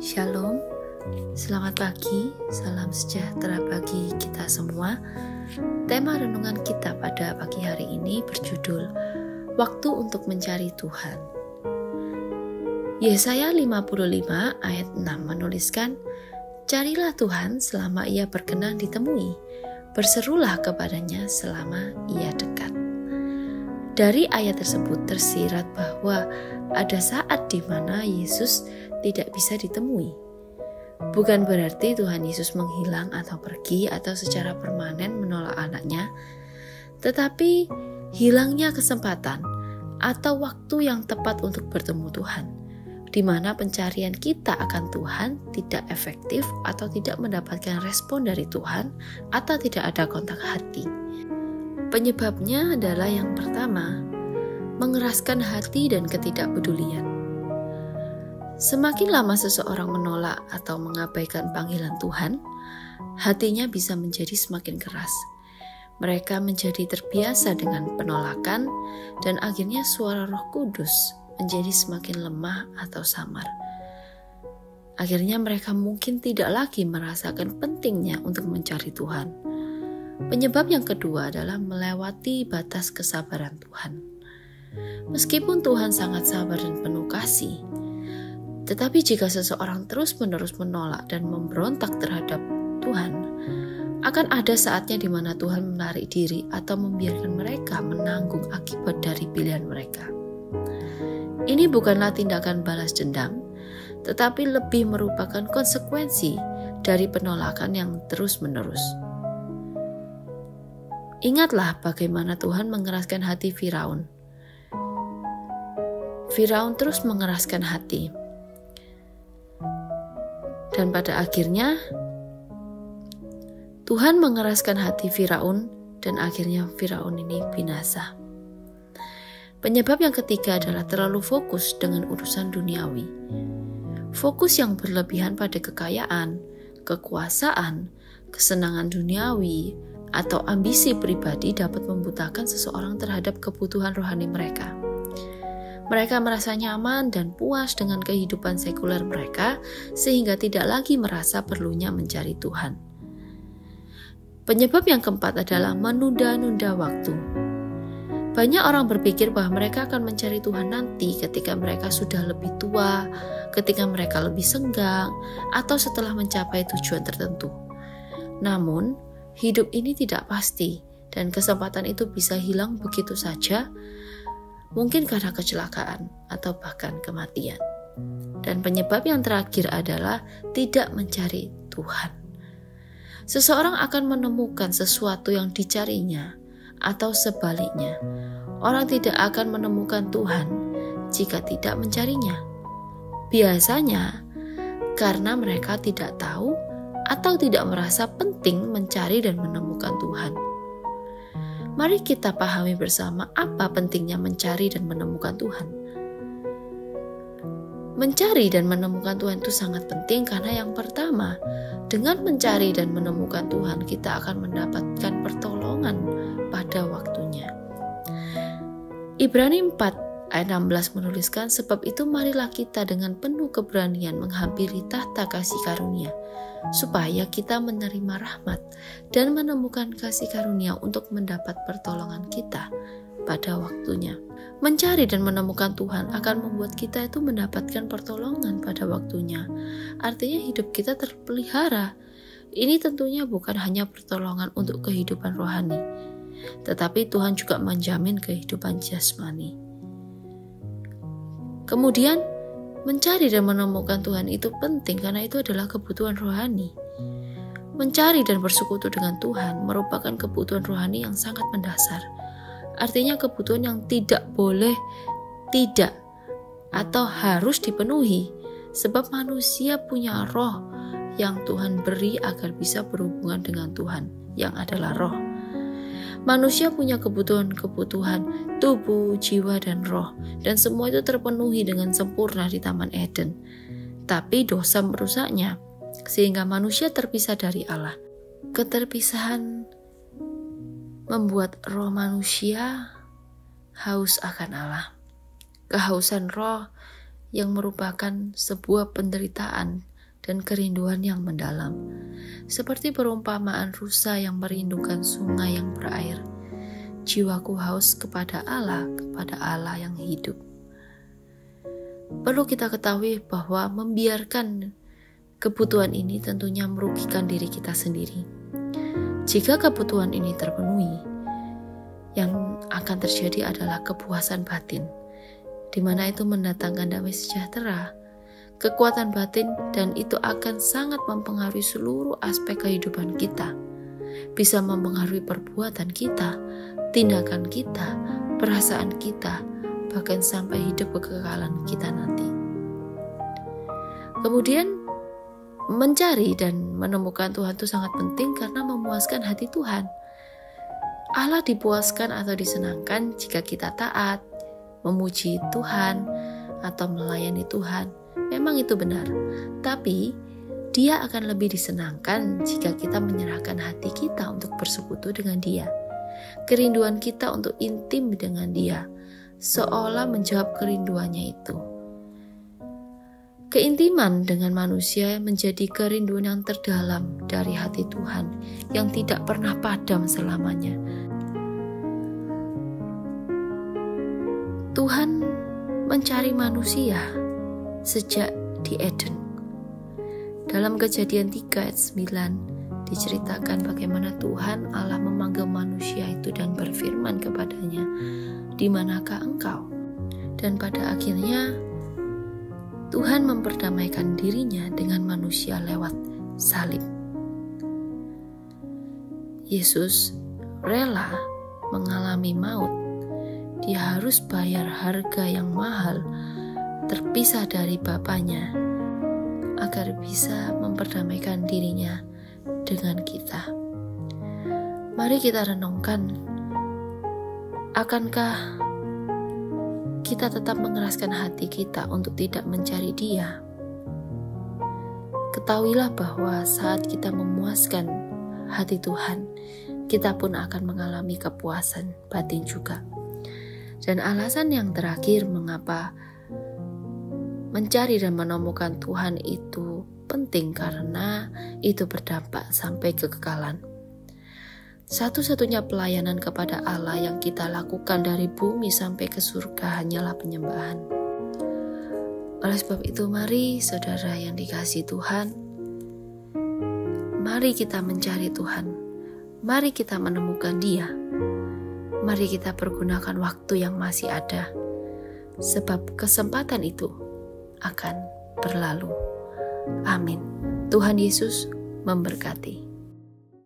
Shalom, selamat pagi, salam sejahtera bagi kita semua. Tema renungan kita pada pagi hari ini berjudul Waktu untuk Mencari Tuhan. Yesaya 55 ayat 6 menuliskan, "Carilah Tuhan selama ia berkenan ditemui, berserulah kepadanya selama ia dekat." Dari ayat tersebut tersirat bahwa ada saat di mana Yesus tidak bisa ditemui. Bukan berarti Tuhan Yesus menghilang atau pergi atau secara permanen menolak anaknya, tetapi hilangnya kesempatan atau waktu yang tepat untuk bertemu Tuhan, di mana pencarian kita akan Tuhan tidak efektif atau tidak mendapatkan respon dari Tuhan atau tidak ada kontak hati. Penyebabnya adalah yang pertama, mengeraskan hati dan ketidakpedulian. Semakin lama seseorang menolak atau mengabaikan panggilan Tuhan, hatinya bisa menjadi semakin keras. Mereka menjadi terbiasa dengan penolakan dan akhirnya suara Roh Kudus menjadi semakin lemah atau samar. Akhirnya mereka mungkin tidak lagi merasakan pentingnya untuk mencari Tuhan. Penyebab yang kedua adalah melewati batas kesabaran Tuhan. Meskipun Tuhan sangat sabar dan penuh kasih, tetapi jika seseorang terus-menerus menolak dan memberontak terhadap Tuhan, akan ada saatnya di mana Tuhan menarik diri atau membiarkan mereka menanggung akibat dari pilihan mereka. Ini bukanlah tindakan balas dendam, tetapi lebih merupakan konsekuensi dari penolakan yang terus-menerus. Ingatlah bagaimana Tuhan mengeraskan hati Firaun. Firaun terus mengeraskan hati. Dan pada akhirnya, Tuhan mengeraskan hati Firaun dan akhirnya Firaun ini binasa. Penyebab yang ketiga adalah terlalu fokus dengan urusan duniawi. Fokus yang berlebihan pada kekayaan, kekuasaan, kesenangan duniawi, atau ambisi pribadi dapat membutakan seseorang terhadap kebutuhan rohani mereka. Mereka merasa nyaman dan puas dengan kehidupan sekuler mereka, sehingga tidak lagi merasa perlunya mencari Tuhan. Penyebab yang keempat adalah menunda-nunda waktu. Banyak orang berpikir bahwa mereka akan mencari Tuhan nanti ketika mereka sudah lebih tua, ketika mereka lebih senggang, atau setelah mencapai tujuan tertentu. Namun, hidup ini tidak pasti dan kesempatan itu bisa hilang begitu saja, mungkin karena kecelakaan atau bahkan kematian. Dan penyebab yang terakhir adalah tidak mencari Tuhan. Seseorang akan menemukan sesuatu yang dicarinya atau sebaliknya. Orang tidak akan menemukan Tuhan jika tidak mencarinya. Biasanya karena mereka tidak tahu atau tidak merasa penting mencari dan menemukan Tuhan. Mari kita pahami bersama apa pentingnya mencari dan menemukan Tuhan. Mencari dan menemukan Tuhan itu sangat penting karena yang pertama, dengan mencari dan menemukan Tuhan, kita akan mendapatkan pertolongan pada waktunya. Ibrani 4 ayat 16 menuliskan, "Sebab itu marilah kita dengan penuh keberanian menghampiri tahta kasih karunia, supaya kita menerima rahmat dan menemukan kasih karunia untuk mendapat pertolongan kita pada waktunya." Mencari dan menemukan Tuhan akan membuat kita itu mendapatkan pertolongan pada waktunya. Artinya hidup kita terpelihara. Ini tentunya bukan hanya pertolongan untuk kehidupan rohani, tetapi Tuhan juga menjamin kehidupan jasmani. Kemudian, mencari dan menemukan Tuhan itu penting karena itu adalah kebutuhan rohani. Mencari dan bersekutu dengan Tuhan merupakan kebutuhan rohani yang sangat mendasar. Artinya kebutuhan yang tidak boleh tidak atau harus dipenuhi, sebab manusia punya roh yang Tuhan beri agar bisa berhubungan dengan Tuhan yang adalah roh. Manusia punya kebutuhan-kebutuhan tubuh, jiwa, dan roh, dan semua itu terpenuhi dengan sempurna di Taman Eden. Tapi dosa merusaknya, sehingga manusia terpisah dari Allah. Keterpisahan membuat roh manusia haus akan Allah. Kehausan roh yang merupakan sebuah penderitaan dan kerinduan yang mendalam. Seperti perumpamaan rusa yang merindukan sungai yang berair. Jiwaku haus kepada Allah yang hidup. Perlu kita ketahui bahwa membiarkan kebutuhan ini tentunya merugikan diri kita sendiri. Jika kebutuhan ini terpenuhi, yang akan terjadi adalah kepuasan batin, di mana itu mendatangkan damai sejahtera, kekuatan batin, dan itu akan sangat mempengaruhi seluruh aspek kehidupan kita. Bisa mempengaruhi perbuatan kita, tindakan kita, perasaan kita, bahkan sampai hidup kekekalan kita nanti. Kemudian, mencari dan menemukan Tuhan itu sangat penting karena memuaskan hati Tuhan. Allah dipuaskan atau disenangkan jika kita taat, memuji Tuhan, atau melayani Tuhan. Memang itu benar, tapi Dia akan lebih disenangkan jika kita menyerahkan hati kita untuk bersekutu dengan Dia. Kerinduan kita untuk intim dengan Dia, seolah menjawab kerinduannya itu. Keintiman dengan manusia menjadi kerinduan yang terdalam dari hati Tuhan, yang tidak pernah padam selamanya. Tuhan mencari manusia sejak di Eden. Dalam Kejadian 3 ayat 9 diceritakan bagaimana Tuhan Allah memanggil manusia itu dan berfirman kepadanya, "Di manakah engkau?" Dan pada akhirnya Tuhan memperdamaikan dirinya dengan manusia lewat salib. Yesus rela mengalami maut. Dia harus bayar harga yang mahal, terpisah dari Bapanya, agar bisa memperdamaikan dirinya dengan kita. Mari kita renungkan, akankah kita tetap mengeraskan hati kita untuk tidak mencari Dia? Ketahuilah bahwa saat kita memuaskan hati Tuhan, kita pun akan mengalami kepuasan batin juga. Dan alasan yang terakhir mengapa mencari dan menemukan Tuhan itu penting, karena itu berdampak sampai kekekalan. Satu-satunya pelayanan kepada Allah yang kita lakukan dari bumi sampai ke surga hanyalah penyembahan. Oleh sebab itu, mari saudara yang dikasihi Tuhan, mari kita mencari Tuhan, mari kita menemukan Dia, mari kita pergunakan waktu yang masih ada, sebab kesempatan itu akan berlalu. Amin. Tuhan Yesus memberkati.